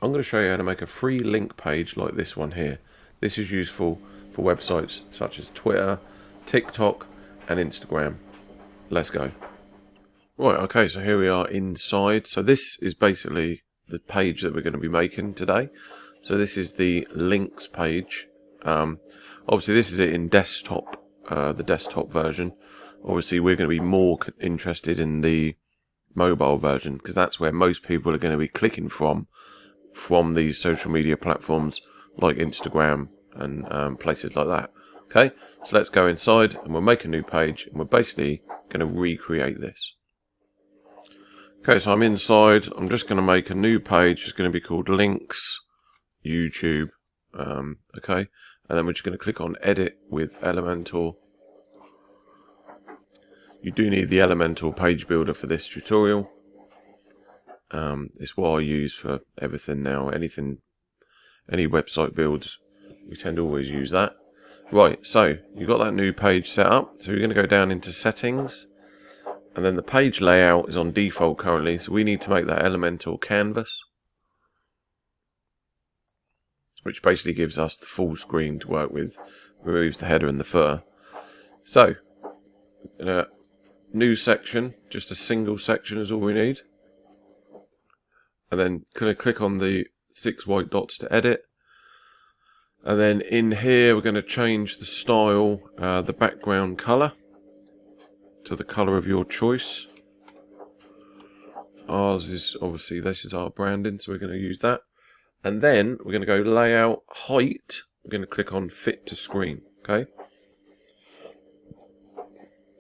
I'm going to show you how to make a free link page like this one here. This is useful for websites such as Twitter, TikTok and Instagram. Let's go. Right, okay, so here we are inside. So this is basically the page that we're going to be making today. So this is the links page. Obviously this is it in desktop, the desktop version. Obviously we're going to be more interested in the mobile version because that's where most people are going to be clicking from these social media platforms like Instagram and places like that. Okay, so let's go inside and we'll make a new page and we're basically going to recreate this. Okay, so I'm inside. I'm just going to make a new page. It's going to be called Links YouTube. Okay, and then we're just going to click on Edit with Elementor. You do need the Elementor page builder for this tutorial. It's what I use for everything now. Any website builds, we tend to always use that. Right, so you've got that new page set up. So you're going to go down into Settings. And then the page layout is on default currently, so we need to make that Elementor canvas, which basically gives us the full screen to work with, removes the header and the footer. So, in a new section, just a single section is all we need. And then click on the 6 white dots to edit. And then in here we're going to change the style, the background colour, to the colour of your choice. Ours is obviously, this is our branding, so we're going to use that. And then we're going to go layout, height. We're going to click on fit to screen. Okay.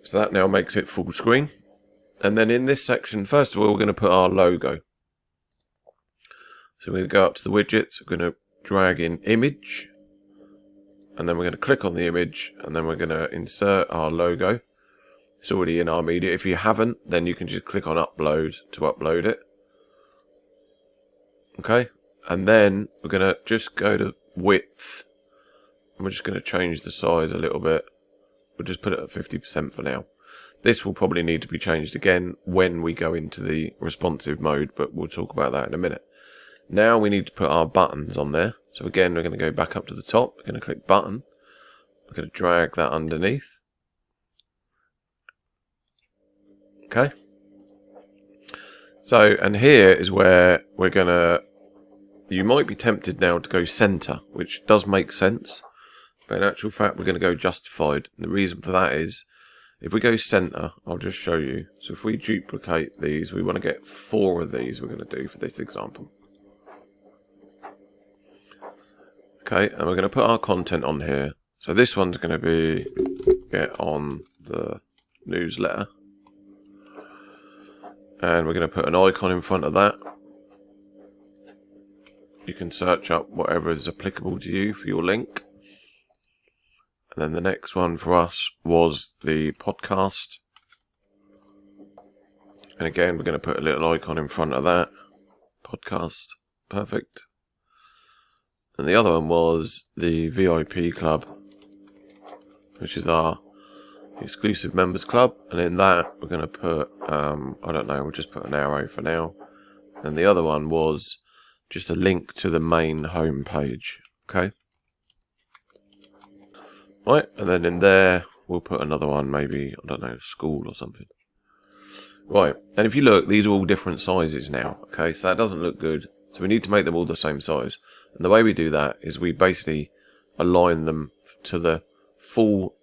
So that now makes it full screen. And then in this section, first of all, we're going to put our logo. So we're going to go up to the widgets. We're going to drag in image. And then we're going to click on the image. And then we're going to insert our logo. It's already in our media. If you haven't, then you can just click on upload to upload it. Okay, and then we're going to just go to width. And we're just going to change the size a little bit. We'll just put it at 50% for now. This will probably need to be changed again when we go into the responsive mode, but we'll talk about that in a minute. Now we need to put our buttons on there. So again, we're going to go back up to the top. We're going to click button. We're going to drag that underneath. Okay, so and here is where we're gonna, you might be tempted now to go center, which does make sense, but in actual fact we're going to go justified. And the reason for that is, if we go center, I'll just show you. So if we duplicate these, we want to get 4 of these we're going to do for this example. Okay, and we're going to put our content on here. So this one's going to be get on the newsletter. And we're going to put an icon in front of that. You can search up whatever is applicable to you for your link. And then the next one for us was the podcast. And again, we're going to put a little icon in front of that. Podcast. Perfect. And the other one was the VIP club, which is our exclusive members club, and in that we're going to put I don't know, we'll just put an arrow for now. And the other one was just a link to the main home page. Okay, right, and then in there we'll put another one, maybe, I don't know, school or something. Right, and if you look, these are all different sizes now. Okay, so that doesn't look good, so we need to make them all the same size. And the way we do that is we basically align them to the full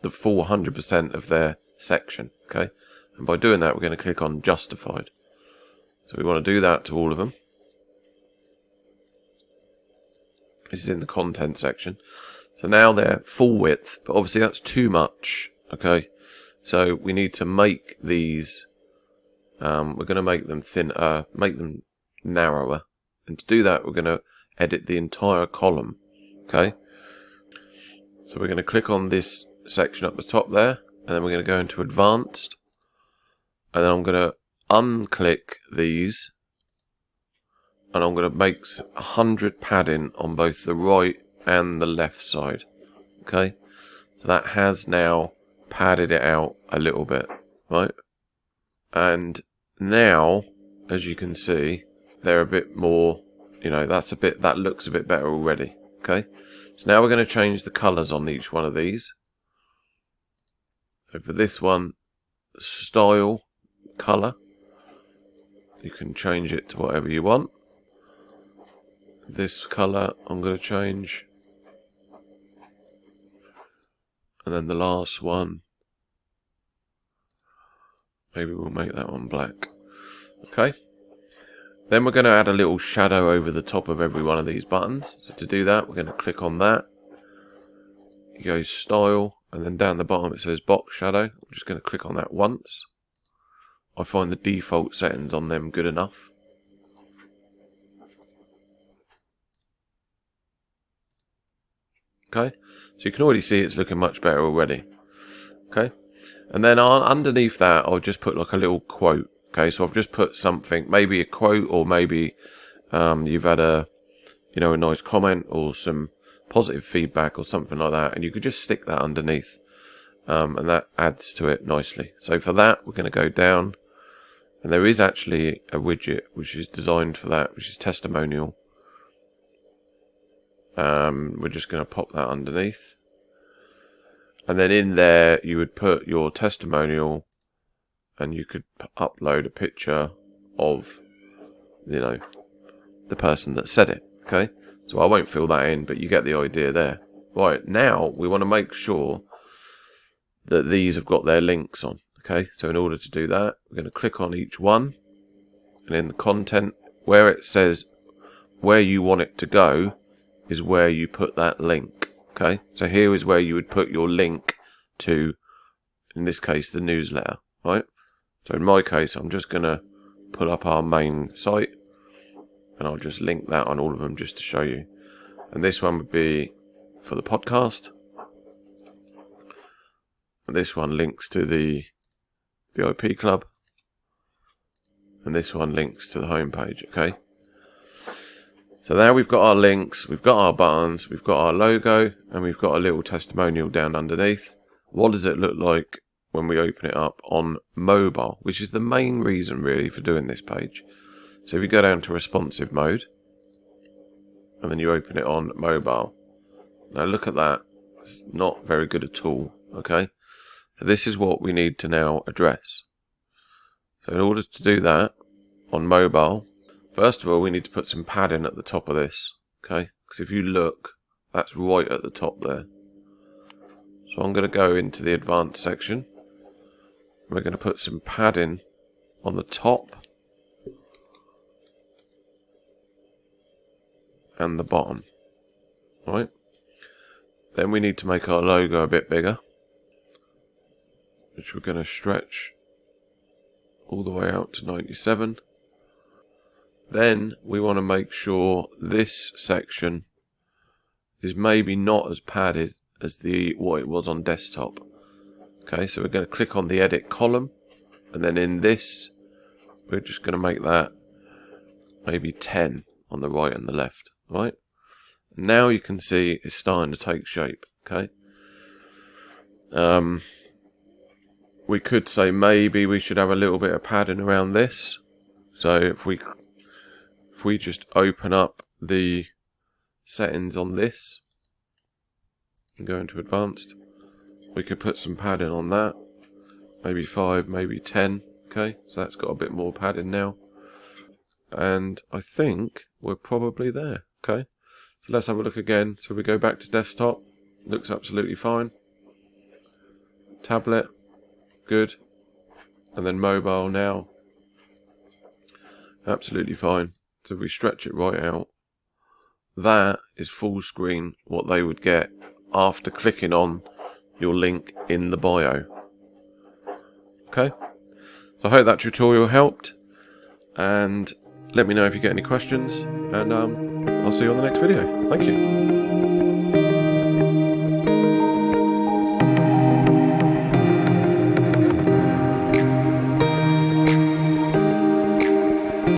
100% of their section. Okay, and by doing that we're going to click on justified. So we want to do that to all of them. This is in the content section. So now they're full width, but obviously that's too much. Okay, so we need to make these, we're going to make them thinner, make them narrower, and to do that we're going to edit the entire column. Okay, so we're going to click on this section up the top there, and then we're going to go into advanced, and then I'm going to unclick these, and I'm going to make 100 padding on both the right and the left side. Okay, so that has now padded it out a little bit, right? And now, as you can see, they're a bit more you know, that looks a bit better already. Okay, so now we're going to change the colours on each one of these. So for this one, style colour, you can change it to whatever you want. This colour I'm going to change, and then the last one, maybe we'll make that one black. Okay, then we're going to add a little shadow over the top of every one of these buttons. So to do that, we're going to click on that. You go style, and then down the bottom it says box shadow. I'm just going to click on that once. I find the default settings on them good enough. Okay, so you can already see it's looking much better already. Okay, and then underneath that I'll just put like a little quote. Okay, so I've just put something, maybe a quote, or maybe you've had a nice comment or some positive feedback or something like that, and you could just stick that underneath, and that adds to it nicely. So for that, we're going to go down, and there is actually a widget which is designed for that, which is testimonial. We're just going to pop that underneath, and then in there you would put your testimonial, and you could upload a picture of, the person that said it. Okay, so I won't fill that in, but you get the idea there. Right, now we want to make sure that these have got their links on. Okay, so in order to do that, we're going to click on each one, and in the content, where it says where you want it to go is where you put that link. Okay, so here is where you would put your link to, in this case, the newsletter. Right, so in my case, I'm just going to pull up our main site, and I'll just link that on all of them just to show you. And this one would be for the podcast. And this one links to the VIP club. And this one links to the homepage, okay? So now we've got our links, we've got our buttons, we've got our logo, and we've got a little testimonial down underneath. What does it look like when we open it up on mobile? Which is the main reason really for doing this page. So if you go down to responsive mode, and then you open it on mobile. Now look at that. It's not very good at all, okay? So this is what we need to now address. So in order to do that on mobile, first of all, we need to put some padding at the top of this, okay? Because if you look, that's right at the top there. So I'm going to go into the advanced section. We're going to put some padding on the top and the bottom, right? Then we need to make our logo a bit bigger, which we're going to stretch all the way out to 97. Then we want to make sure this section is maybe not as padded as what it was on desktop. Okay, so we're going to click on the edit column, and then in this we're just going to make that maybe 10 on the right and the left. Right, now you can see it's starting to take shape. Okay, we could say maybe we should have a little bit of padding around this. So if we just open up the settings on this and go into advanced, we could put some padding on that, maybe 5, maybe 10. Okay, so that's got a bit more padding now, and I think we're probably there. Okay, so let's have a look again. So we go back to desktop, looks absolutely fine. Tablet, good. And then mobile now, absolutely fine. So we stretch it right out. That is full screen, what they would get after clicking on your link in the bio. Okay, so I hope that tutorial helped, and let me know if you get any questions, and I'll see you on the next video. Thank you.